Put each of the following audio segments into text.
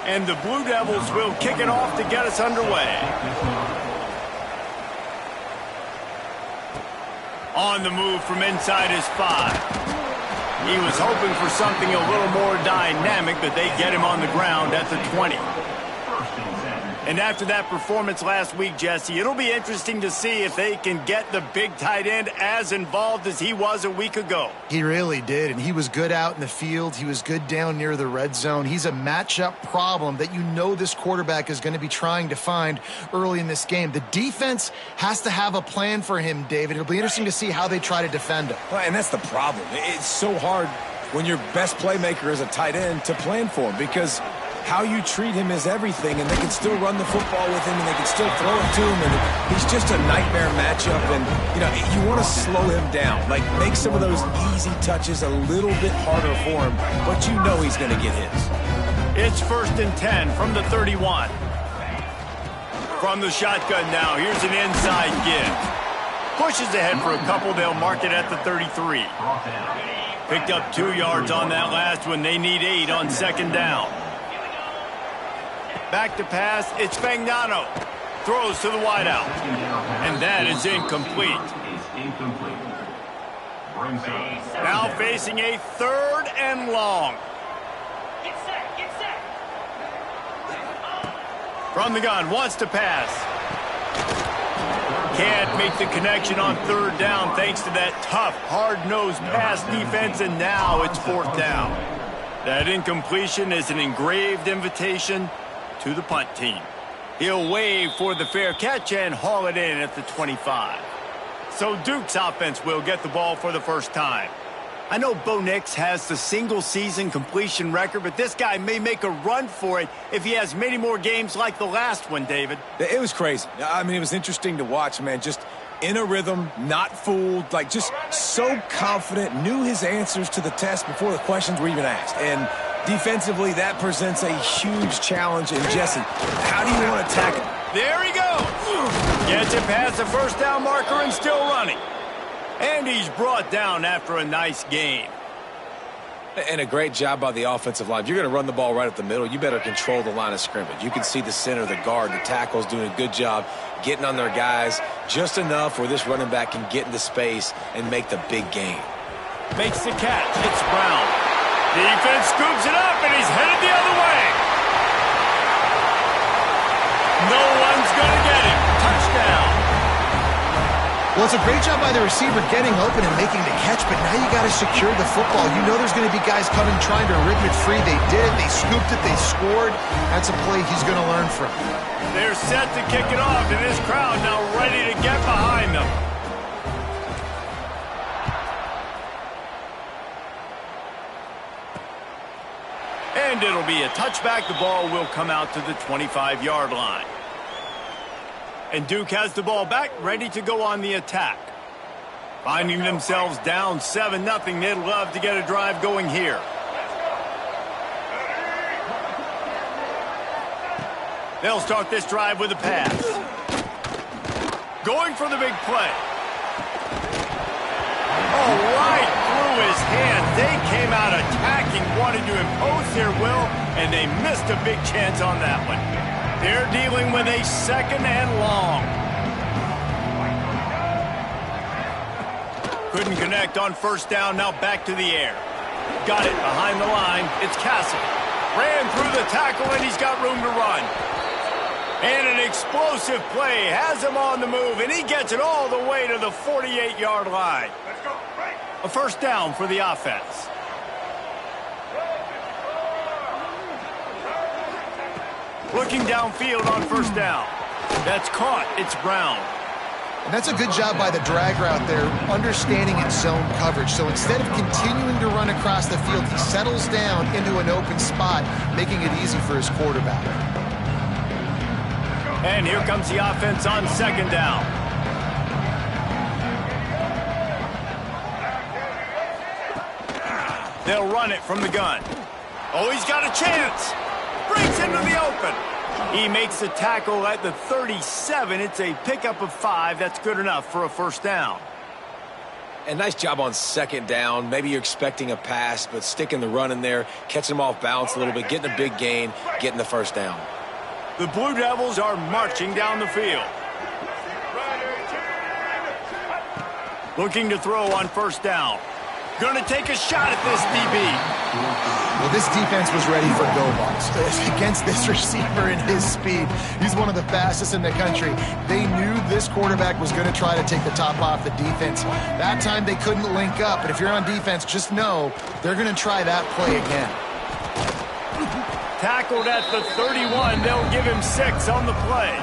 And the Blue Devils will kick it off to get us underway. On the move from inside his 5. He was hoping for something a little more dynamic, but they get him on the ground at the 20. And after that performance last week, Jesse, it'll be interesting to see if they can get the big tight end as involved as he was a week ago. He really did, and he was good out in the field. He was good down near the red zone. He's a matchup problem that you know this quarterback is going to be trying to find early in this game. The defense has to have a plan for him, David. It'll be interesting to see how they try to defend him. Well, and that's the problem. It's so hard when your best playmaker is a tight end to plan for him, because how you treat him is everything, and they can still run the football with him, and they can still throw it to him, and he's just a nightmare matchup. And, you know, you want to slow him down, like make some of those easy touches a little bit harder for him, but you know he's going to get his. It's 1st and 10 from the 31. From the shotgun now, here's an inside give. Pushes ahead for a couple, they'll mark it at the 33. Picked up 2 yards on that last one. They need 8 on 2nd down. Back to pass, it's Fagnano. Throws to the wideout. And that is incomplete. Now facing a 3rd and long. From the gun, wants to pass. Can't make the connection on 3rd down thanks to that tough, hard-nosed pass defense, and now it's 4th down. That incompletion is an engraved invitation to the punt team. He'll wave for the fair catch and haul it in at the 25. So Duke's offense will get the ball for the first time. I know Bo Nix has the single-season completion record, but this guy may make a run for it if he has many more games like the last one, David. It was crazy. I mean, it was interesting to watch, man. Just in a rhythm, not fooled, like just so confident, knew his answers to the test before the questions were even asked. And defensively, that presents a huge challenge. And Jesse, how do you want to tackle it? There he goes. Gets it past the 1st down marker and still running. And he's brought down after a nice gain. And a great job by the offensive line. If you're going to run the ball right up the middle, you better control the line of scrimmage. You can see the center, the guard, the tackles doing a good job getting on their guys just enough where this running back can get into space and make the big gain. Makes the catch. It's Brown. Defense scoops it up, and he's headed the other way. No one's going to get him. Touchdown. Well, it's a great job by the receiver getting open and making the catch, but now you got to secure the football. You know there's going to be guys coming trying to rip it free. They did it. They scooped it. They scored. That's a play he's going to learn from. They're set to kick it off, and this crowd now ready to get behind them. And it'll be a touchback. The ball will come out to the 25-yard line. And Duke has the ball back, ready to go on the attack. Finding themselves down 7-0, they'd love to get a drive going here. They'll start this drive with a pass. Going for the big play. Oh, right through his hand. They came out attacking, wanted to impose their will, and they missed a big chance on that one. They're dealing with a 2nd and long. Couldn't connect on 1st down, now back to the air. Got it behind the line. It's Castle. Ran through the tackle, and he's got room to run. And an explosive play has him on the move, and he gets it all the way to the 48-yard line. A 1st down for the offense. Looking downfield on 1st down. That's caught. It's Brown. And that's a good job by the drag route there, understanding its zone coverage. So instead of continuing to run across the field, he settles down into an open spot, making it easy for his quarterback. And here comes the offense on 2nd down. They'll run it from the gun. Oh, he's got a chance. Breaks into the open. He makes the tackle at the 37. It's a pickup of 5. That's good enough for a 1st down. And nice job on second down. Maybe you're expecting a pass, but sticking the run in there, catching them off balance a little bit, getting a big gain, getting the first down. The Blue Devils are marching down the field. Looking to throw on first down. Going to take a shot at this DB. Well, this defense was ready for go balls against this receiver and his speed. He's one of the fastest in the country. They knew this quarterback was going to try to take the top off the defense. That time they couldn't link up, but if you're on defense, just know they're going to try that play again. Tackled at the 31. They'll give him 6 on the play.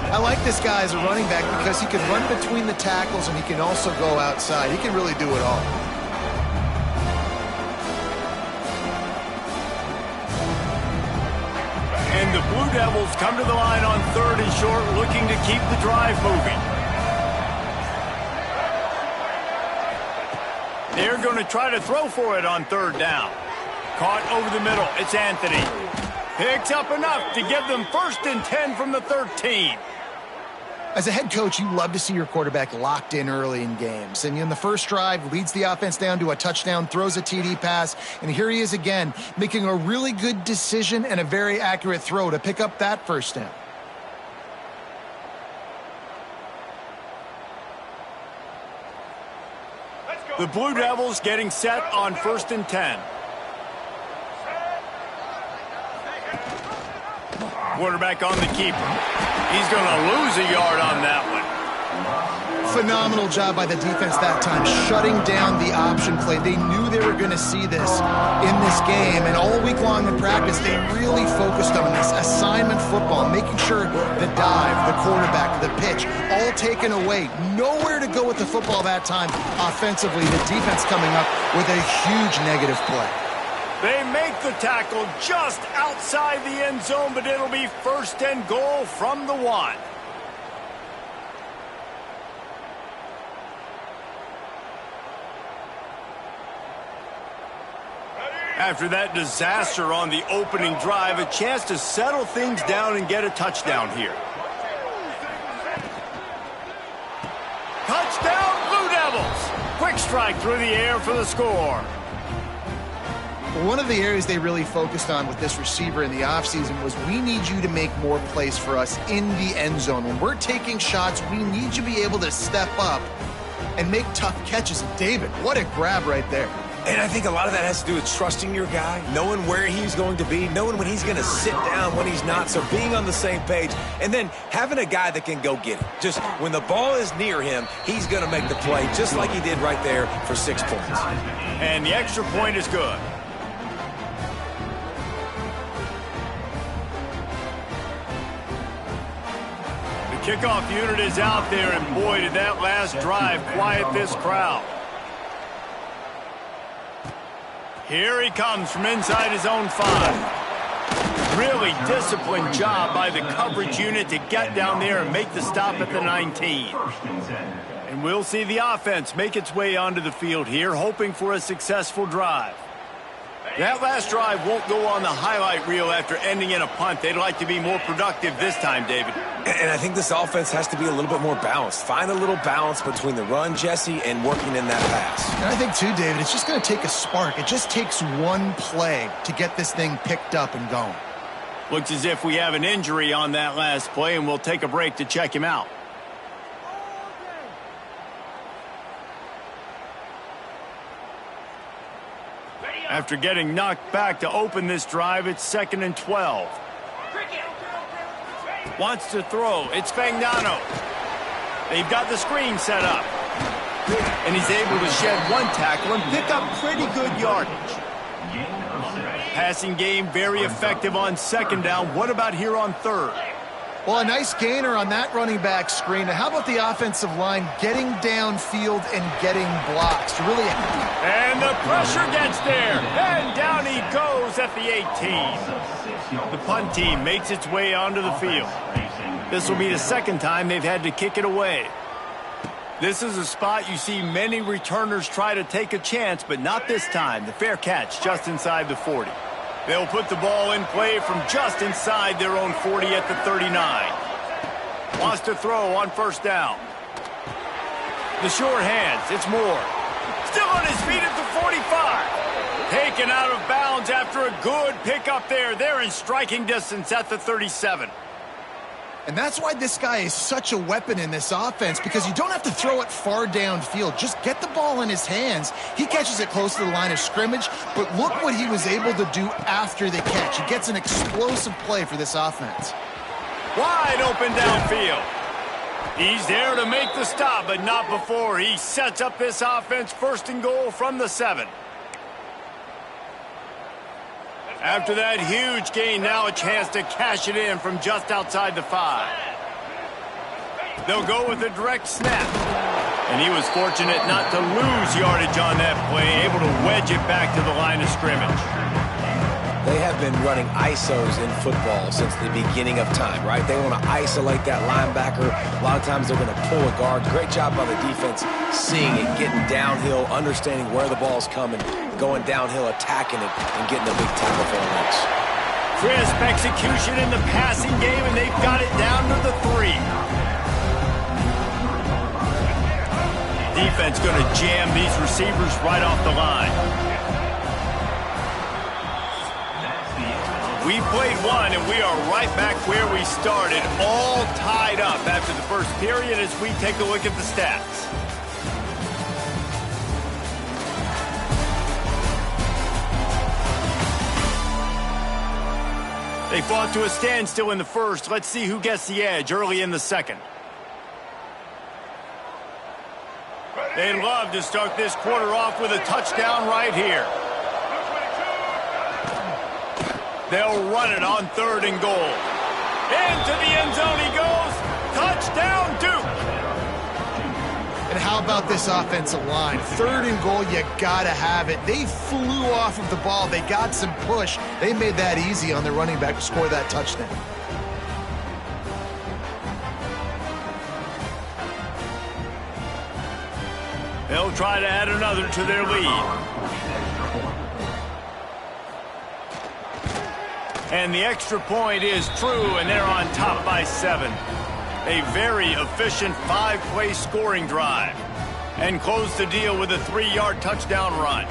I like this guy as a running back because he can run between the tackles and he can also go outside. He can really do it all. And the Blue Devils come to the line on 3rd and short, looking to keep the drive moving. They're going to try to throw for it on 3rd down. Caught over the middle. It's Anthony. Picks up enough to give them 1st and 10 from the 13. As a head coach, you love to see your quarterback locked in early in games. And in the first drive, leads the offense down to a touchdown, throws a TD pass, and here he is again, making a really good decision and a very accurate throw to pick up that first down. The Blue Devils getting set on 1st and 10. Quarterback on the keeper. He's going to lose a yard on that one. Phenomenal job by the defense that time, shutting down the option play. They knew they were going to see this in this game, and all week long in practice, they really focused on this assignment football, making sure the dive, the quarterback, the pitch, all taken away. Nowhere to go with the football that time offensively. The defense coming up with a huge negative play. They make the tackle just outside the end zone, but it'll be 1st and goal from the 1. After that disaster on the opening drive, a chance to settle things down and get a touchdown here. Touchdown, Blue Devils! Quick strike through the air for the score. One of the areas they really focused on with this receiver in the offseason was we need you to make more plays for us in the end zone. When we're taking shots, we need you to be able to step up and make tough catches. And David, what a grab right there. And I think a lot of that has to do with trusting your guy, knowing where he's going to be, knowing when he's going to sit down, when he's not, so being on the same page, and then having a guy that can go get it. Just when the ball is near him, he's going to make the play, just like he did right there for 6 points. And the extra point is good. Kickoff unit is out there, and boy, did that last drive quiet this crowd. Here he comes from inside his own 5. Really disciplined job by the coverage unit to get down there and make the stop at the 19. And we'll see the offense make its way onto the field here, hoping for a successful drive. That last drive won't go on the highlight reel after ending in a punt. They'd like to be more productive this time, David. And I think this offense has to be a little bit more balanced. Find a little balance between the run, Jesse, and working in that pass. And I think, too, David, it's just going to take a spark. It just takes one play to get this thing picked up and going. Looks as if we have an injury on that last play, and we'll take a break to check him out. After getting knocked back to open this drive, it's 2nd and 12. Wants to throw. It's Fagnano. They've got the screen set up. And he's able to shed one tackle and pick up pretty good yardage. Passing game very effective on 2nd down. What about here on 3rd? Well, a nice gainer on that running back screen. Now, how about the offensive line getting downfield and getting blocks to really... And the pressure gets there. And down he goes at the 18. The punt team makes its way onto the field. This will be the 2nd time they've had to kick it away. This is a spot you see many returners try to take a chance, but not this time. The fair catch just inside the 40. They'll put the ball in play from just inside their own 40 at the 39. Wants to throw on 1st down. The short hands, it's Moore. Still on his feet at the 45. Taken out of bounds after a good pickup there. They're in striking distance at the 37. And that's why this guy is such a weapon in this offense, because you don't have to throw it far downfield. Just get the ball in his hands. He catches it close to the line of scrimmage, but look what he was able to do after the catch. He gets an explosive play for this offense. Wide open downfield. He's there to make the stop, but not before he sets up this offense. First and goal from the 7. After that huge gain, now a chance to cash it in from just outside the 5. They'll go with a direct snap. And he was fortunate not to lose yardage on that play, able to wedge it back to the line of scrimmage. They have been running ISOs in football since the beginning of time, right? They want to isolate that linebacker. A lot of times they're going to pull a guard. Great job by the defense seeing it, getting downhill, understanding where the ball's coming, going downhill, attacking it, and getting a big tackle for a loss. Crisp execution in the passing game, and they've got it down to the 3. Defense going to jam these receivers right off the line. We played one, and we are right back where we started, all tied up after the first period as we take a look at the stats. They fought to a standstill in the first. Let's see who gets the edge early in the second. They'd love to start this quarter off with a touchdown right here. They'll run it on 3rd and goal. Into the end zone he goes. Touchdown, Duke. And how about this offensive line? 3rd and goal, you gotta have it. They flew off of the ball. They got some push. They made that easy on their running back to score that touchdown. They'll try to add another to their lead. And the extra point is true, and they're on top by 7. A very efficient 5-play scoring drive. And close the deal with a 3-yard touchdown run.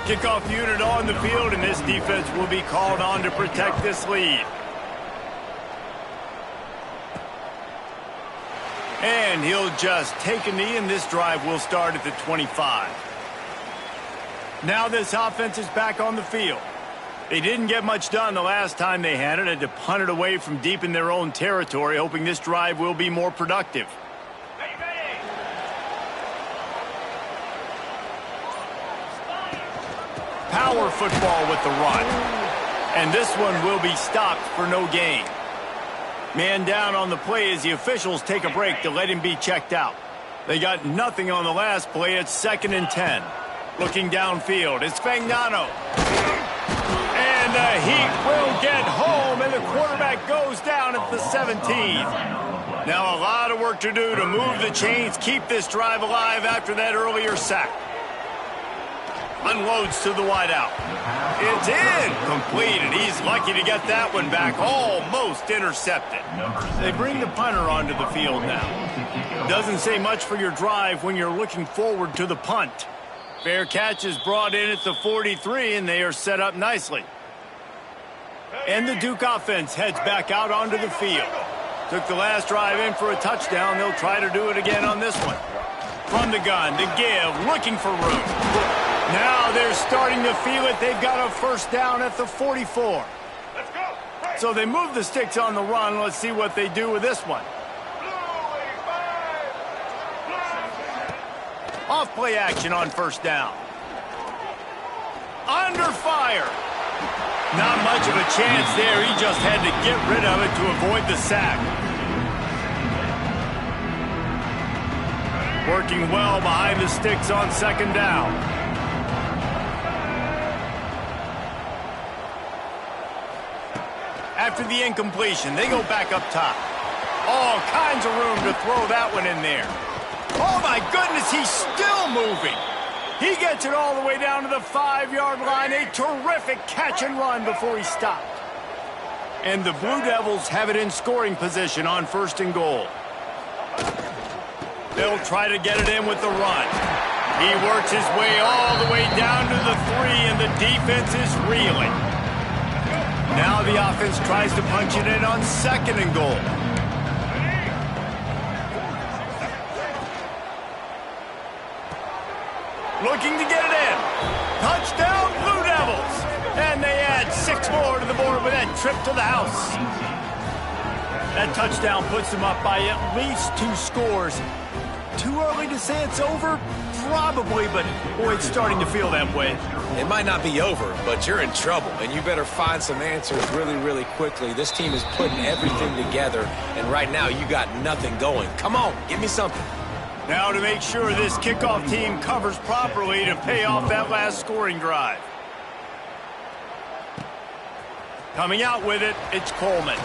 Kickoff unit on the field, and this defense will be called on to protect this lead. And he'll just take a knee, and this drive will start at the 25. Now this offense is back on the field. They didn't get much done the last time they had it. Had to punt it away from deep in their own territory, hoping this drive will be more productive. Power football with the run. And this one will be stopped for no gain. Man down on the play as the officials take a break to let him be checked out. They got nothing on the last play. It's 2nd and 10. Looking downfield, it's Fagnano. And the Heat will get home, and the quarterback goes down at the 17. Now a lot of work to do to move the chains, keep this drive alive after that earlier sack. Unloads to the wideout. It's incomplete, and he's lucky to get that one back, almost intercepted. They bring the punter onto the field now. Doesn't say much for your drive when you're looking forward to the punt. Fair catch is brought in at the 43, and they are set up nicely. And the Duke offense heads back out onto the field. Took the last drive in for a touchdown. They'll try to do it again on this one. From the gun, the give, looking for room. Now they're starting to feel it. They've got a first down at the 44. So they move the sticks on the run. Let's see what they do with this one. Off-play action on first down. Under fire. Not much of a chance there. He just had to get rid of it to avoid the sack. Working well behind the sticks on 2nd down. After the incompletion, they go back up top. All kinds of room to throw that one in there. Oh, my goodness, he's still moving. He gets it all the way down to the 5-yard line. A terrific catch and run before he stopped. And the Blue Devils have it in scoring position on 1st and goal. They'll try to get it in with the run. He works his way all the way down to the 3, and the defense is reeling. Now the offense tries to punch it in on 2nd and goal. Looking to get it in. Touchdown, Blue Devils! And they add 6 more to the board with that trip to the house. That touchdown puts them up by at least 2 scores. Too early to say it's over? Probably, but boy, it's starting to feel that way. It might not be over, but you're in trouble, and you better find some answers really, really quickly. This team is putting everything together, and right now you got nothing going. Come on, give me something. Now to make sure this kickoff team covers properly to pay off that last scoring drive. Coming out with it, it's Coleman.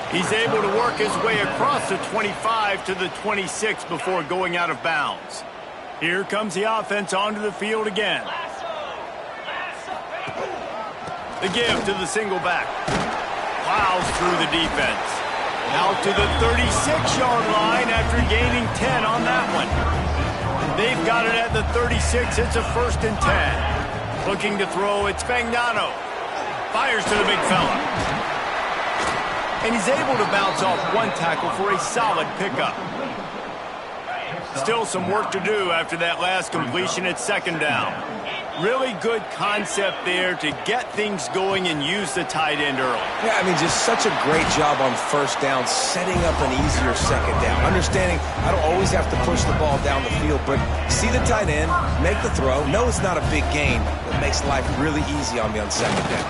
He's able to work his way across the 25 to the 26 before going out of bounds. Here comes the offense onto the field again. The give to the single back. Plows through the defense. Out to the 36-yard line after gaining 10 on that one. They've got it at the 36. It's a 1st and 10. Looking to throw, it's Fagnano. Fires to the big fella. And he's able to bounce off 1 tackle for a solid pickup. Still some work to do after that last completion at 2nd down. Really good concept there to get things going and use the tight end early. Yeah, I mean, just such a great job on 1st down, setting up an easier 2nd down. Understanding I don't always have to push the ball down the field, but see the tight end, make the throw. No, it's not a big gain, but makes life really easy on me on 2nd down.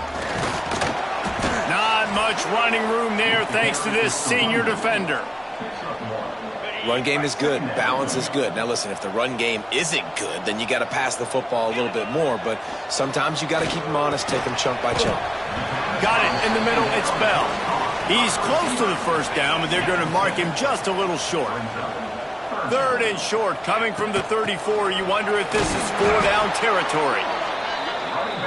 Not much running room there thanks to this senior defender. Run game is good, balance is good. Now listen, if the run game isn't good, then you got to pass the football a little bit more, but sometimes you got to keep them honest, take them chunk by chunk. Got it in the middle, it's Bell. He's close to the 1st down, but they're going to mark him just a little short. 3rd and short, coming from the 34. You wonder if this is 4-down territory.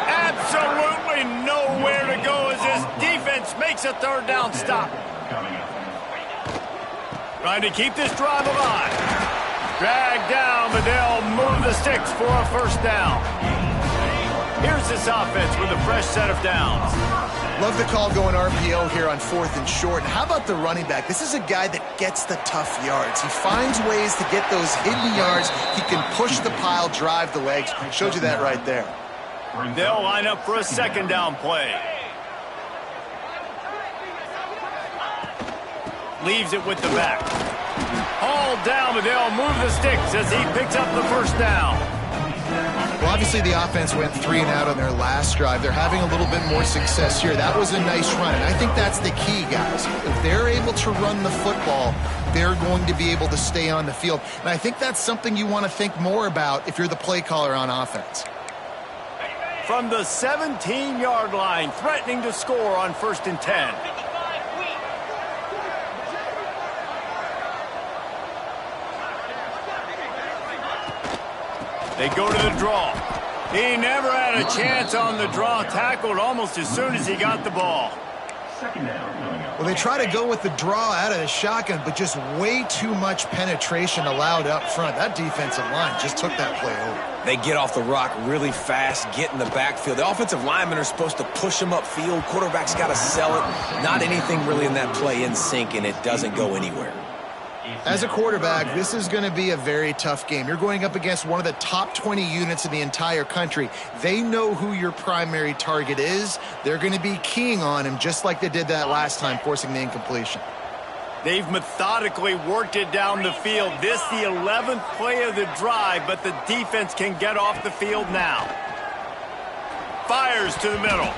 Absolutely nowhere to go as this defense makes a 3rd down stop. Trying to keep this drive alive. Dragged down, but they'll move the sticks for a 1st down. Here's this offense with a fresh set of downs. Love the call going RPO here on 4th and short. And how about the running back? This is a guy that gets the tough yards. He finds ways to get those hidden yards. He can push the pile, drive the legs. Showed you that right there. They'll line up for a 2nd down play. Leaves it with the back. Hauled down, but they'll move the sticks as he picks up the 1st down. Well, obviously the offense went 3 and out on their last drive. They're having a little bit more success here. That was a nice run, and I think that's the key, guys. If they're able to run the football, they're going to be able to stay on the field. And I think that's something you want to think more about if you're the play caller on offense. From the 17-yard line, threatening to score on 1st and 10. They go to the draw. He never had a chance on the draw, tackled almost as soon as he got the ball. Well, they try to go with the draw out of the shotgun, but just way too much penetration allowed up front. That defensive line just took that play over. They get off the rock really fast, get in the backfield. The offensive linemen are supposed to push them upfield. Quarterback's got to sell it. Not anything really in that play in sync, and it doesn't go anywhere. As a quarterback, this is going to be a very tough game. You're going up against one of the top 20 units in the entire country. They know who your primary target is. They're going to be keying on him just like they did that last time, forcing the incompletion. They've methodically worked it down the field. This the 11th play of the drive, but the defense can get off the field now. Fires to the middle.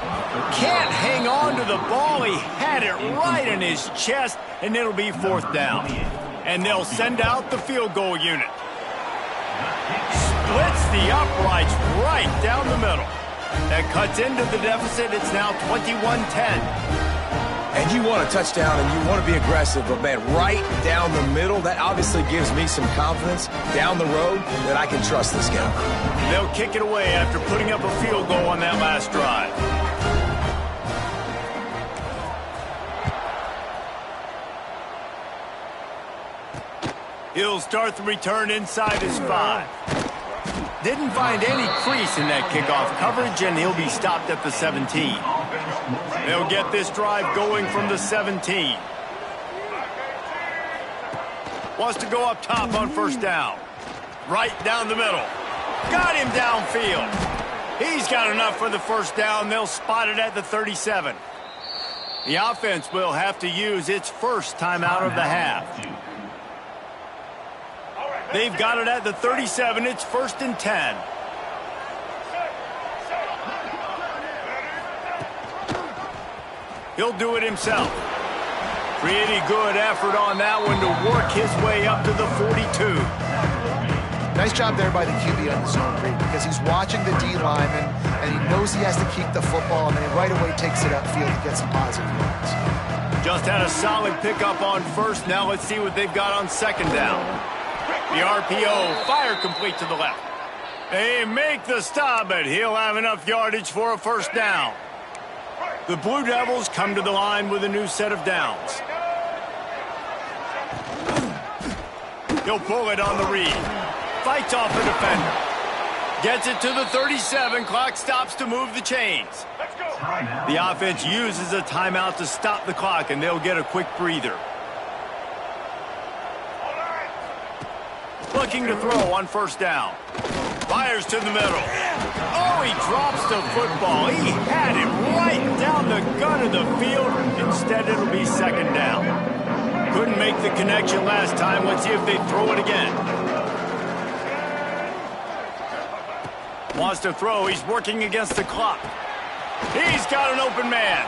Can't hang on to the ball. He had it right in his chest, and it'll be 4th down. And they'll send out the field goal unit. Splits the uprights right down the middle. That cuts into the deficit. It's now 21-10. And you want a touchdown and you want to be aggressive, but man, right down the middle, that obviously gives me some confidence down the road that I can trust this guy. They'll kick it away after putting up a field goal on that last drive. He'll start the return inside his 5. Didn't find any crease in that kickoff coverage, and he'll be stopped at the 17. They'll get this drive going from the 17. Wants to go up top on first down. Right down the middle. Got him downfield. He's got enough for the first down. They'll spot it at the 37. The offense will have to use its first timeout of the half. They've got it at the 37. It's 1st and 10. He'll do it himself. Pretty good effort on that one to work his way up to the 42. Nice job there by the QB on the zone read, because he's watching the D lineman and he knows he has to keep the football, and then he right away takes it upfield to get some positive yards. Just had a solid pickup on first. Now let's see what they've got on second down. The RPO, fire complete to the left. They make the stop, but he'll have enough yardage for a first down. The Blue Devils come to the line with a new set of downs. He'll pull it on the read. Fights off the defender. Gets it to the 37. Clock stops to move the chains. The offense uses a timeout to stop the clock, and they'll get a quick breather. Looking to throw on first down. Fires to the middle. Oh, he drops the football. He had it right down the gut of the field. Instead, it'll be second down. Couldn't make the connection last time. Let's see if they throw it again. Wants to throw. He's working against the clock. He's got an open man.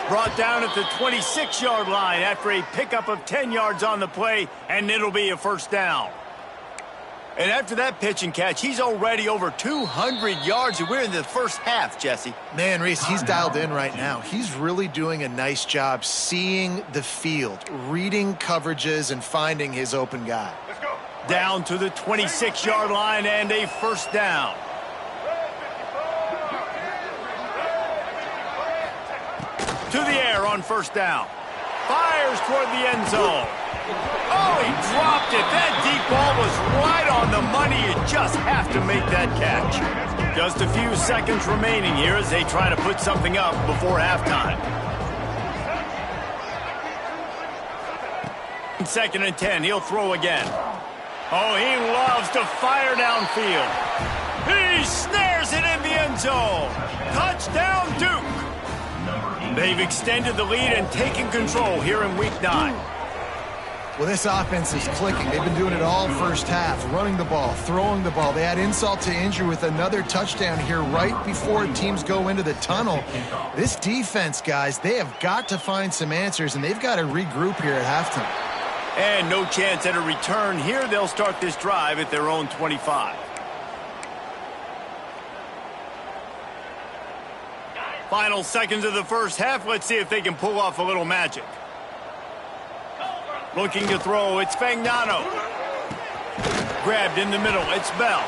Brought down at the 26-yard line after a pickup of 10 yards on the play, and it'll be a first down. And after that pitch and catch, he's already over 200 yards, and we're in the first half, Jesse. Man, Reese, he's dialed in right now. He's really doing a nice job seeing the field, reading coverages, and finding his open guy. Let's go. Down to the 26-yard line and a first down. To the air on first down. Fires toward the end zone. Oh, he dropped it. That deep ball was right on the money. You just have to make that catch. Just a few seconds remaining here as they try to put something up before halftime. 2nd and 10. He'll throw again. Oh, he loves to fire downfield. He snares it in the end zone. Touchdown, Duke. They've extended the lead and taken control here in Week 9. Well, this offense is clicking. They've been doing it all first half, running the ball, throwing the ball. They add insult to injury with another touchdown here right before teams go into the tunnel. This defense, guys, they have got to find some answers, and they've got to regroup here at halftime. And no chance at a return here. They'll start this drive at their own 25. Final seconds of the first half. Let's see if they can pull off a little magic. Looking to throw, it's Fagnano. Grabbed in the middle, it's Bell.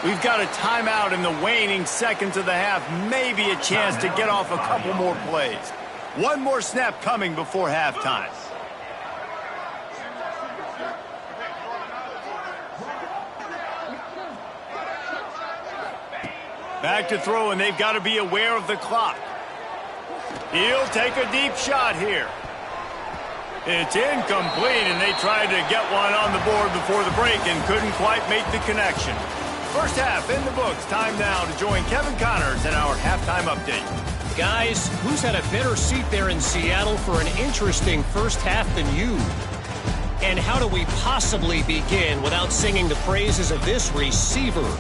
We've got a timeout in the waning seconds of the half. Maybe a chance to get off a couple more plays. One more snap coming before halftime. Back to throw, and they've got to be aware of the clock. He'll take a deep shot here. It's incomplete, and they tried to get one on the board before the break and couldn't quite make the connection. First half in the books. Time now to join Kevin Connors in our halftime update. Guys, who's had a better seat there in Seattle for an interesting first half than you? And how do we possibly begin without singing the praises of this receiver?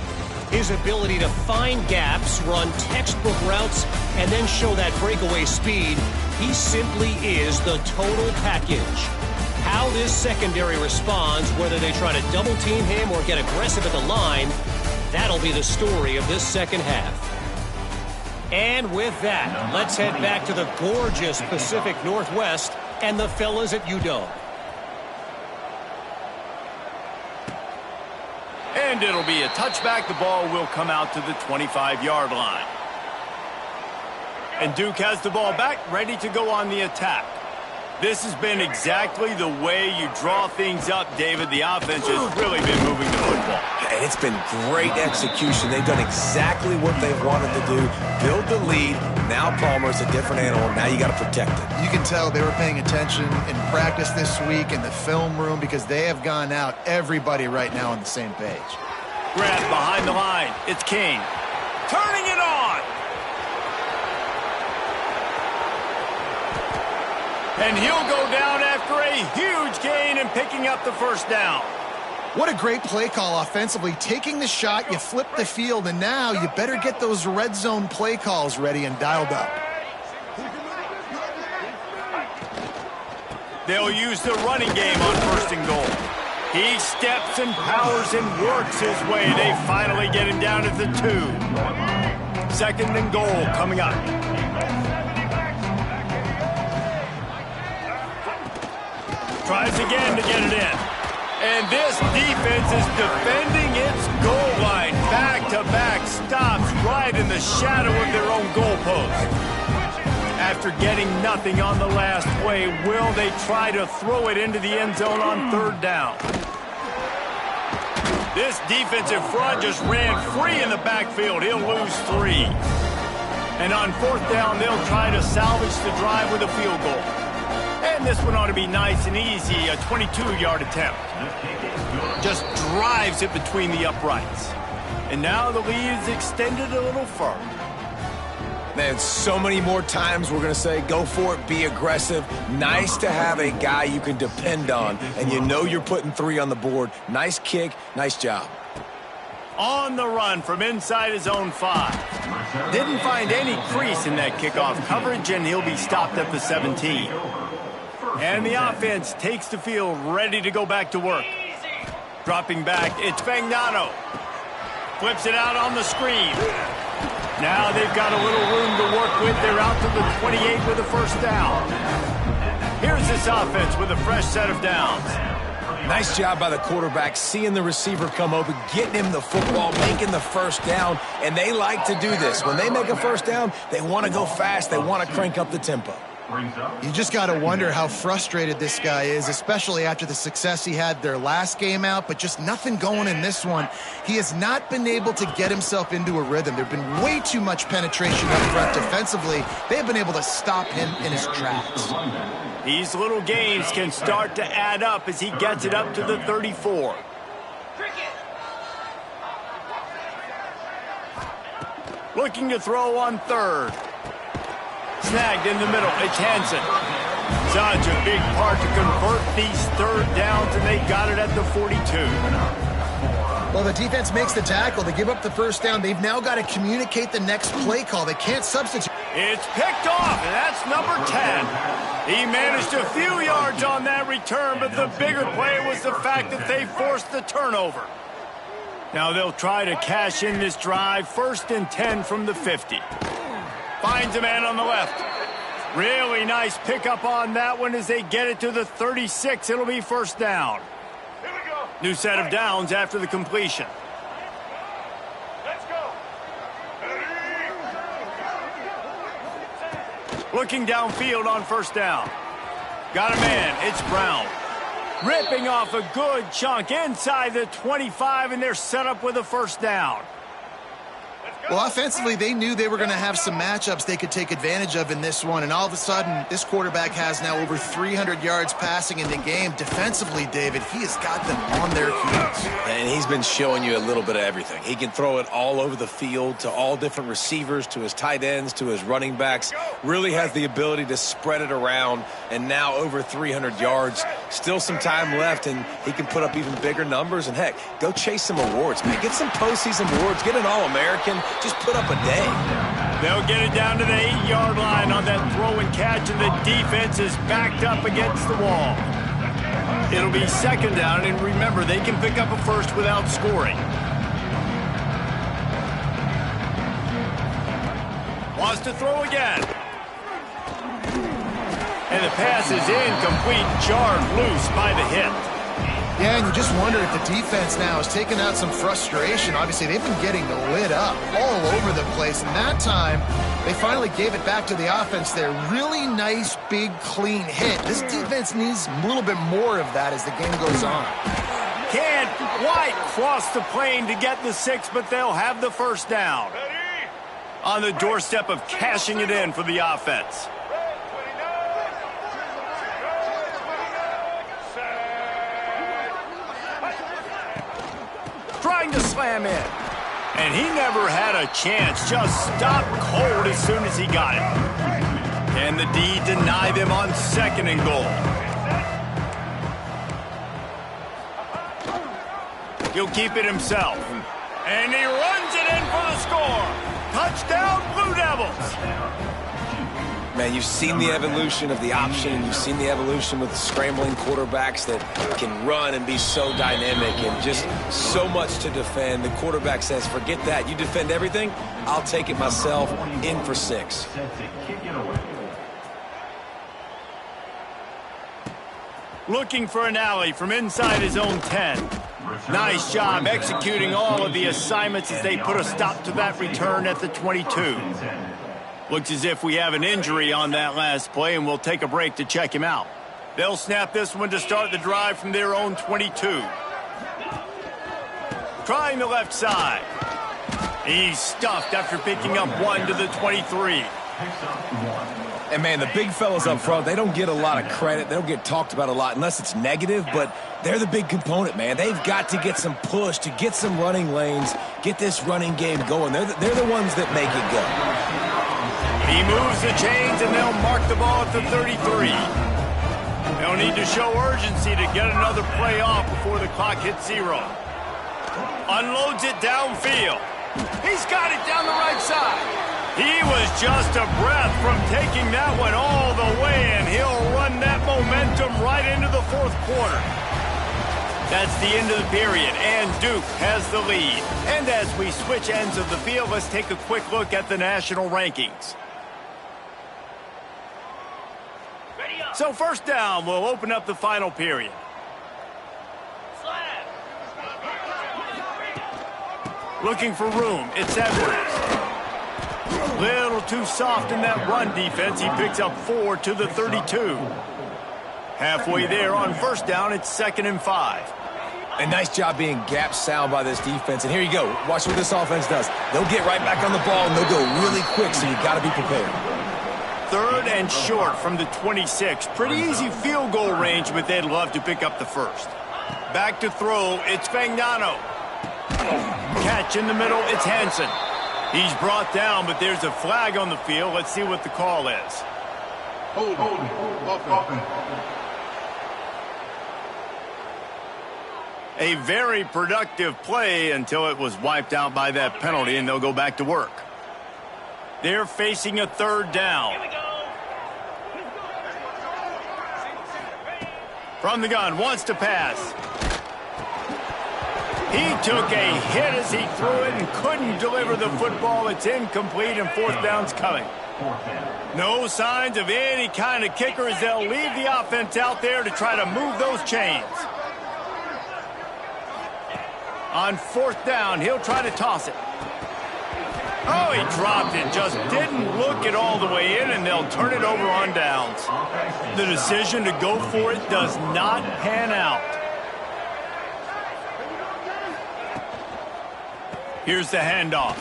His ability to find gaps, run textbook routes, and then show that breakaway speed. He simply is the total package. How this secondary responds, whether they try to double team him or get aggressive at the line, that'll be the story of this second half. And with that, let's head back to the gorgeous Pacific Northwest and the fellas at UW. And it'll be a touchback. The ball will come out to the 25-yard line. And Duke has the ball back, ready to go on the attack. This has been exactly the way you draw things up, David. The offense has really been moving the football. And it's been great execution. They've done exactly what they've wanted to do. Build the lead. Now Palmer's a different animal. Now you got to protect it. You can tell they were paying attention in practice this week in the film room because they have gone out, everybody right now on the same page. Grab behind the line. It's King. Turning it on. And he'll go down after a huge gain and picking up the first down. What a great play call offensively. Taking the shot, you flip the field, and now you better get those red zone play calls ready and dialed up. They'll use the running game on first and goal. He steps and powers and works his way. They finally get him down at the 2. Second and goal coming up. Tries again to get it in. And this defense is defending its goal line. Back-to-back stops right in the shadow of their own goalpost. After getting nothing on the last play, will they try to throw it into the end zone on third down? This defensive front just ran free in the backfield. He'll lose 3. And on fourth down, they'll try to salvage the drive with a field goal. And this one ought to be nice and easy, a 22-yard attempt. Just drives it between the uprights. And now the lead is extended a little further. Man, so many more times we're going to say, go for it, be aggressive. Nice to have a guy you can depend on, and you know you're putting 3 on the board. Nice kick, nice job. On the run from inside his own 5. Didn't find any crease in that kickoff coverage, and he'll be stopped at the 17. And the offense takes the field, ready to go back to work. Dropping back, it's Fagnano. Flips it out on the screen. Now they've got a little room to work with. They're out to the 28 with a first down. Here's this offense with a fresh set of downs. Nice job by the quarterback, seeing the receiver come open, getting him the football, making the first down, and they like to do this. When they make a first down, they want to go fast. They want to crank up the tempo. You just got to wonder how frustrated this guy is, especially after the success he had their last game out, but just nothing going in this one. He has not been able to get himself into a rhythm. There's been way too much penetration up front defensively. They've been able to stop him in his tracks. These little gains can start to add up as he gets it up to the 34. Looking to throw on third. Snagged in the middle. It's Hansen. Such a big part to convert these third downs, and they got it at the 42. Well, the defense makes the tackle. They give up the first down. They've now got to communicate the next play call. They can't substitute. It's picked off, and that's number 10. He managed a few yards on that return, but the bigger play was the fact that they forced the turnover. Now they'll try to cash in this drive. 1st and 10 from the 50. Finds a man on the left. Really nice pickup on that one as they get it to the 36. It'll be first down. New set of downs after the completion. Let's go. Looking downfield on first down. Got a man. It's Brown. Ripping off a good chunk inside the 25, and they're set up with a first down. Well, offensively, they knew they were going to have some matchups they could take advantage of in this one, and all of a sudden, this quarterback has now over 300 yards passing in the game. Defensively, David, he has got them on their heels. And he's been showing you a little bit of everything. He can throw it all over the field to all different receivers, to his tight ends, to his running backs. Really has the ability to spread it around, and now over 300 yards. Still some time left, and he can put up even bigger numbers. And, heck, go chase some awards, man. Get some postseason awards. Get an All-American. Just put up a day. They'll get it down to the 8-yard line on that throw and catch, and the defense is backed up against the wall. It'll be second down, and remember, they can pick up a first without scoring. Wants to throw again. And the pass is incomplete, jarred loose by the hit. Yeah, and you just wonder if the defense now has taken out some frustration. Obviously, they've been getting lit up all over the place, and that time they finally gave it back to the offense there. Really nice, big, clean hit. This defense needs a little bit more of that as the game goes on. Can't quite cross the plane to get the 6, but they'll have the first down. On the doorstep of cashing it in for the offense. Trying to slam in. And he never had a chance. Just stopped cold as soon as he got it. Can the D deny them on 2nd and goal? He'll keep it himself. And he runs it in for the score. Touchdown, Blue Devils. Man, you've seen the evolution of the option. You've seen the evolution with scrambling quarterbacks that can run and be so dynamic and just so much to defend. The quarterback says, forget that. You defend everything, I'll take it myself. In for 6. Looking for an alley from inside his own 10. Nice job executing all of the assignments as they put a stop to that return at the 22. Looks as if we have an injury on that last play, and we'll take a break to check him out. They'll snap this one to start the drive from their own 22. Trying the left side. He's stuffed after picking up 1 to the 23. And, man, the big fellas up front, they don't get a lot of credit. They don't get talked about a lot unless it's negative, but they're the big component, man. They've got to get some push, to get some running lanes, get this running game going. They're the ones that make it go. He moves the chains, and they'll mark the ball at the 33. They'll need to show urgency to get another play off before the clock hits 0. Unloads it downfield. He's got it down the right side. He was just a breath from taking that one all the way, and he'll run that momentum right into the 4th quarter. That's the end of the period, and Duke has the lead. And as we switch ends of the field, let's take a quick look at the national rankings. So 1st down, we'll open up the final period. Looking for room, it's Edwards. Little too soft in that run defense. He picks up 4 to the 32. Halfway there on 1st down, it's 2nd and 5. A nice job being gap sound by this defense. And here you go. Watch what this offense does. They'll get right back on the ball, and they'll go really quick, so you got to be prepared. 3rd and short from the 26. Pretty easy field goal range, but they'd love to pick up the 1st. Back to throw, it's Fagnano. Catch in the middle, it's Hansen. He's brought down, but there's a flag on the field. Let's see what the call is. A very productive play until it was wiped out by that penalty, and they'll go back to work. They're facing a 3rd down. From the gun, wants to pass. He took a hit as he threw it and couldn't deliver the football. It's incomplete, and 4th down's coming. No signs of any kind of kicker as they'll leave the offense out there to try to move those chains. On 4th down, he'll try to toss it. Oh, he dropped it. Just didn't look it all the way in, and they'll turn it over on downs. The decision to go for it does not pan out. Here's the handoff.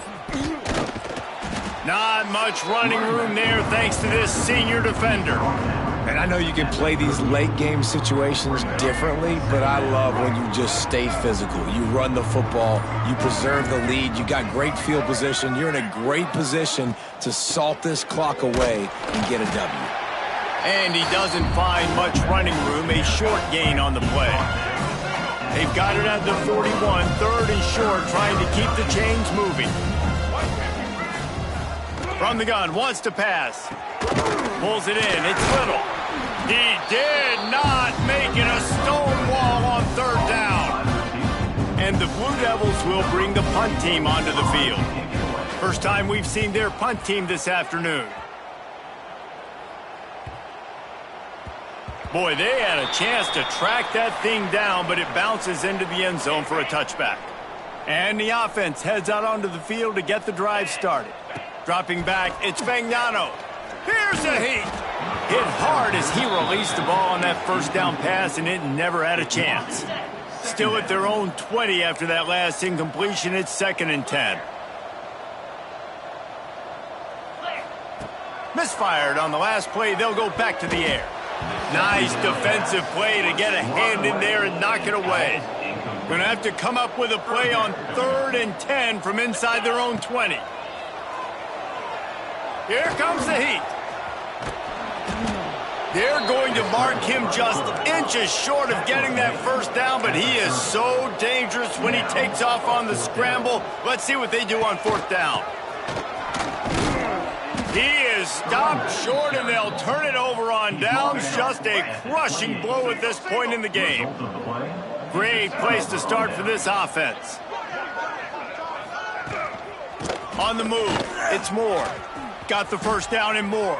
Not much running room there thanks to this senior defender. And I know you can play these late game situations differently, but I love when you just stay physical. You run the football, you preserve the lead, you got great field position, you're in a great position to salt this clock away and get a W. And he doesn't find much running room, a short gain on the play. They've got it at the 41, 3rd and short, trying to keep the chains moving. From the gun, wants to pass. Pulls it in, it's Little. He did not make it a stone wall on 3rd down. And the Blue Devils will bring the punt team onto the field. First time we've seen their punt team this afternoon. Boy, they had a chance to track that thing down, but it bounces into the end zone for a touchback. And the offense heads out onto the field to get the drive started. Dropping back, it's Fagnano. Here's a heat. Hit hard as he released the ball on that first down pass, and it never had a chance. Still at their own 20 after that last incompletion. It's 2nd and 10. Misfired on the last play. They'll go back to the air. Nice defensive play to get a hand in there and knock it away. Going to have to come up with a play on 3rd and 10 from inside their own 20. Here comes the heat. They're going to mark him just inches short of getting that first down, but he is so dangerous when he takes off on the scramble. Let's see what they do on 4th down. He is stopped short, and they'll turn it over on downs. Just a crushing blow at this point in the game. Great place to start for this offense. On the move, it's Moore. Got the first down and more.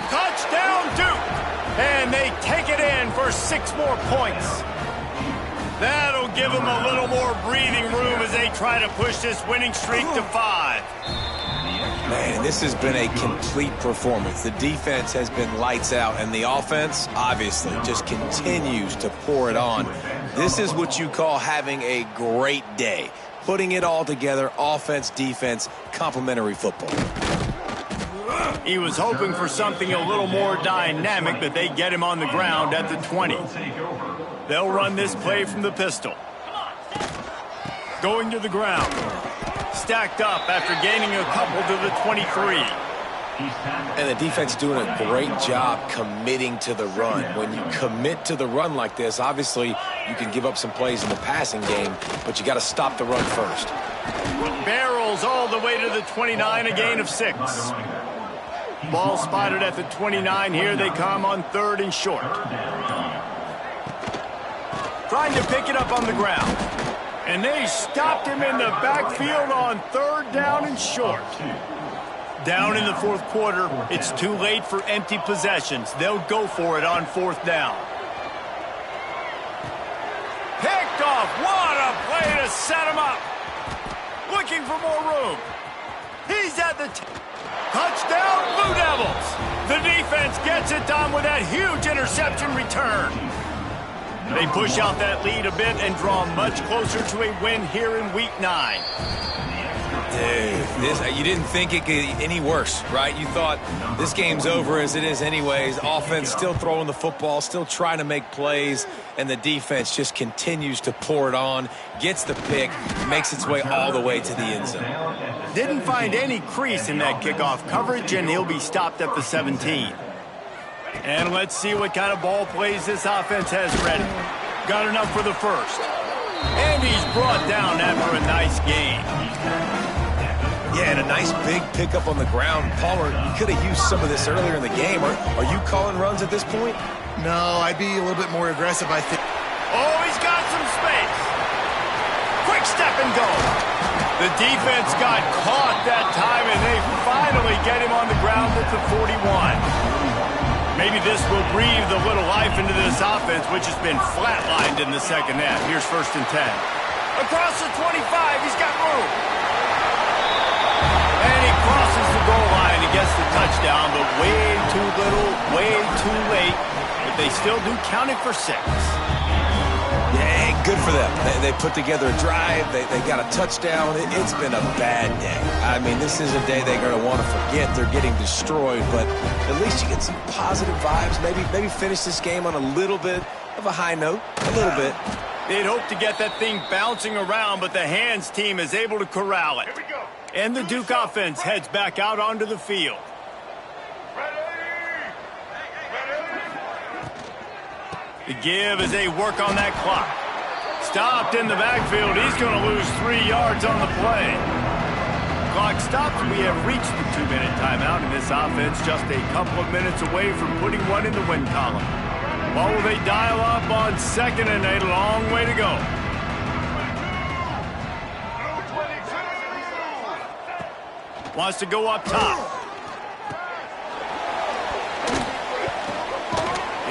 Touchdown, Duke! And they take it in for 6 more points. That'll give them a little more breathing room as they try to push this winning streak to 5. Man, this has been a complete performance. The defense has been lights out, and the offense, obviously, just continues to pour it on. This is what you call having a great day. Putting it all together, offense, defense, complementary football. He was hoping for something a little more dynamic, but they get him on the ground at the 20. They'll run this play from the pistol. Going to the ground. Stacked up after gaining a couple to the 23. And the defense doing a great job committing to the run. When you commit to the run like this, obviously you can give up some plays in the passing game, but you got to stop the run first. Barrels all the way to the 29, a gain of 6. Ball spotted at the 29. Here they come on 3rd and short. Trying to pick it up on the ground. And they stopped him in the backfield on 3rd down and short. Down in the 4th quarter, it's too late for empty possessions. They'll go for it on 4th down. Picked off. What a play to set him up. Looking for more room. He's at the touchdown, Blue Devils. The defense gets it done with that huge interception return. They push out that lead a bit and draw much closer to a win here in Week 9. Dude, you didn't think it could get any worse, right? You thought this game's over as it is anyways. Offense still throwing the football, still trying to make plays, and the defense just continues to pour it on, gets the pick, makes its way all the way to the end zone. Didn't find any crease in that kickoff coverage, and he'll be stopped at the 17. And let's see what kind of ball plays this offense has ready. Got enough for the first. And he's brought down after a nice game. Yeah, and a nice big pickup on the ground. Palmer, you could have used some of this earlier in the game. Are you calling runs at this point? No, I'd be a little bit more aggressive, I think. Oh, he's got some space. Quick step and go. The defense got caught that time, and they finally get him on the ground at the 41. Maybe this will breathe a little life into this offense, which has been flatlined in the 2nd half. Here's 1st and 10. Across the 25, he's got room. And he crosses the goal line and gets the touchdown, but way too little, way too late. But they still do count it for 6. Yeah, good for them. They put together a drive. They got a touchdown. It's been a bad day. I mean, this is a day they're going to want to forget. They're getting destroyed, but at least you get some positive vibes. Maybe finish this game on a little bit of a high note. A little bit. They'd hope to get that thing bouncing around, but the hands team is able to corral it. And the Duke offense heads back out onto the field. The give as they work on that clock. Stopped in the backfield. He's going to lose 3 yards on the play. Clock stops. We have reached the 2-minute timeout, and this offense just a couple of minutes away from putting one in the win column. What will they dial up on 2nd and a long way to go? Wants to go up top.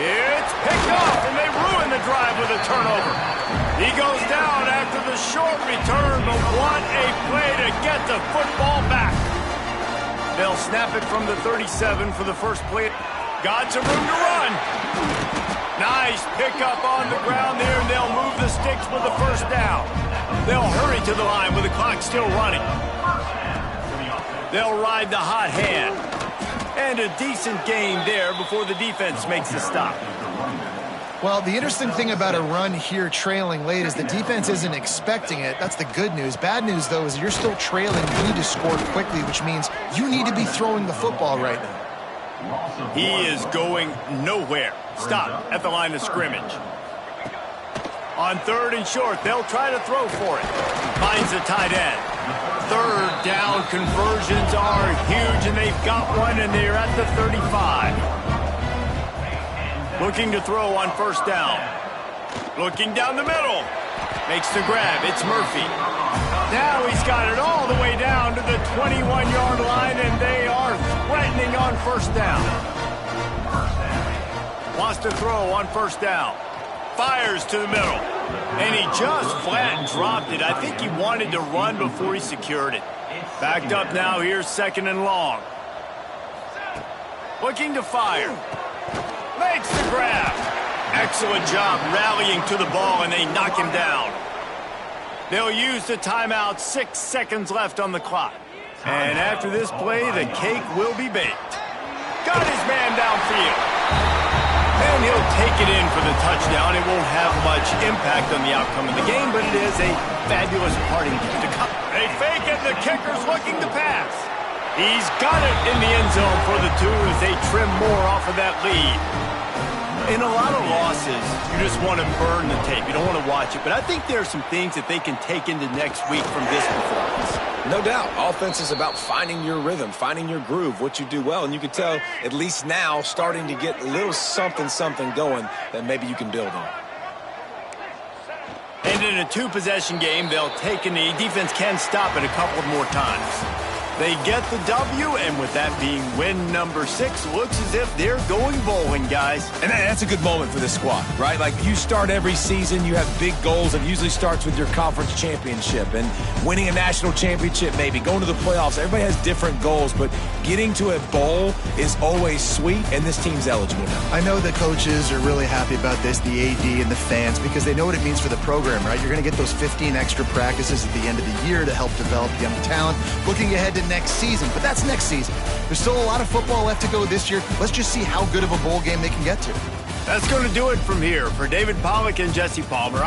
It's extend the drive with a turnover. He goes down after the short return, but what a play to get the football back. They'll snap it from the 37 for the first play. Got some room to run. Nice pickup on the ground there, and they'll move the sticks with the first down. They'll hurry to the line with the clock still running. They'll ride the hot hand. And a decent gain there before the defense makes the stop. Well, the interesting thing about a run here trailing late is the defense isn't expecting it. That's the good news. Bad news, though, is you're still trailing. You need to score quickly, which means you need to be throwing the football right now. He is going nowhere. Stop at the line of scrimmage. On 3rd and short, they'll try to throw for it. Finds the tight end. 3rd down conversions are huge, and they've got one, and they're at the 35. Looking to throw on 1st down. Looking down the middle. Makes the grab. It's Murphy. Now he's got it all the way down to the 21-yard line, and they are threatening on 1st down. Wants to throw on 1st down. Fires to the middle. And he just flat dropped it. I think he wanted to run before he secured it. Backed up now. Here's 2nd and long. Looking to fire. Makes the grab. Excellent job rallying to the ball, and they knock him down. They'll use the timeout. 6 seconds left on the clock. And after this play, the cake will be baked. Got his man downfield. And he'll take it in for the touchdown. It won't have much impact on the outcome of the game, but it is a fabulous parting gift to come. They fake it. The kicker's looking to pass. He's got it in the end zone for the 2 as they trim more off of that lead. In a lot of losses, you just want to burn the tape. You don't want to watch it. But I think there are some things that they can take into next week from this performance. No doubt. Offense is about finding your rhythm, finding your groove, what you do well. And you can tell, at least now, starting to get a little something going that maybe you can build on. And in a 2-possession game, they'll take a knee. Defense can stop it a couple more times. They get the W, and with that being win number 6, looks as if they're going bowling, guys. And that's a good moment for this squad, right? Like, you start every season, you have big goals. It usually starts with your conference championship and winning a national championship, maybe going to the playoffs. Everybody has different goals, but getting to a bowl is always sweet, and this team's eligible now. I know the coaches are really happy about this, the AD and the fans, because they know what it means for the program, right? You're going to get those 15 extra practices at the end of the year to help develop young talent. Looking ahead to next season, but that's next season. There's still a lot of football left to go this year. Let's just see how good of a bowl game they can get to. That's going to do it from here. For David Pollack and Jesse Palmer, I'm